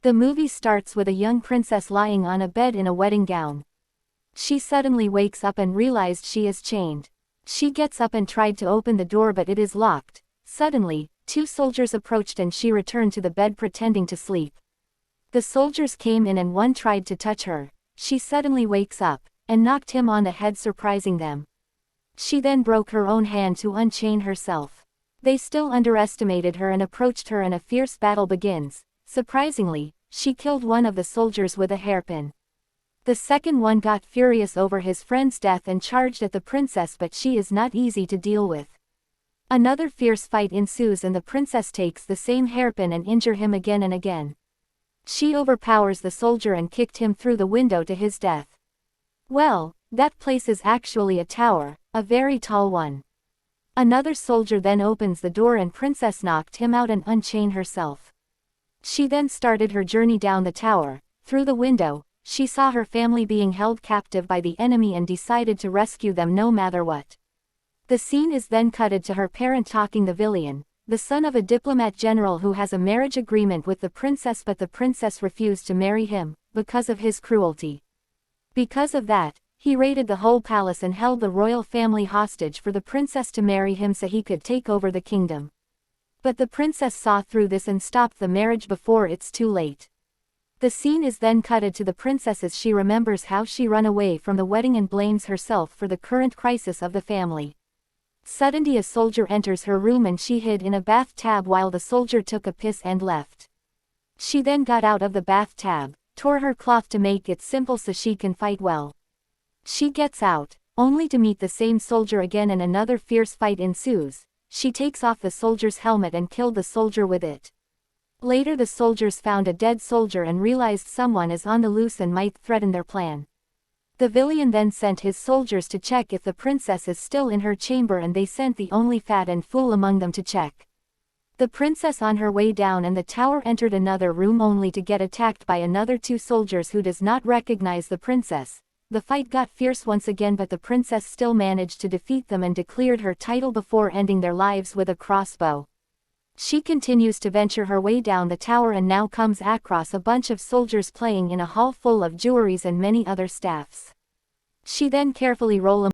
The movie starts with a young princess lying on a bed in a wedding gown. She suddenly wakes up and realized she is chained. She gets up and tried to open the door but it is locked. Suddenly, two soldiers approached and she returned to the bed pretending to sleep. The soldiers came in and one tried to touch her. She suddenly wakes up, and knocked him on the head surprising them. She then broke her own hand to unchain herself. They still underestimated her and approached her and a fierce battle begins. Surprisingly, she killed one of the soldiers with a hairpin. The second one got furious over his friend's death and charged at the princess but she is not easy to deal with. Another fierce fight ensues and the princess takes the same hairpin and injure him again and again. She overpowers the soldier and kicked him through the window to his death. Well, that place is actually a tower, a very tall one. Another soldier then opens the door and princess knocked him out and unchained herself. She then started her journey down the tower. Through the window, she saw her family being held captive by the enemy and decided to rescue them no matter what. The scene is then cutted to her parent talking the villain, the son of a diplomat general who has a marriage agreement with the princess but the princess refused to marry him, because of his cruelty. Because of that, he raided the whole palace and held the royal family hostage for the princess to marry him so he could take over the kingdom. But the princess saw through this and stopped the marriage before it's too late. The scene is then cutted to the princess as she remembers how she ran away from the wedding and blames herself for the current crisis of the family. Suddenly a soldier enters her room and she hid in a bathtub while the soldier took a piss and left. She then got out of the bathtub, tore her cloth to make it simple so she can fight well. She gets out, only to meet the same soldier again and another fierce fight ensues. She takes off the soldier's helmet and killed the soldier with it. Later the soldiers found a dead soldier and realized someone is on the loose and might threaten their plan. The villain then sent his soldiers to check if the princess is still in her chamber and they sent the only fat and fool among them to check. The princess on her way down and the tower entered another room only to get attacked by another two soldiers who does not recognize the princess. The fight got fierce once again but the princess still managed to defeat them and declared her title before ending their lives with a crossbow. She continues to venture her way down the tower and now comes across a bunch of soldiers playing in a hall full of jewelries and many other staffs. She then carefully rolls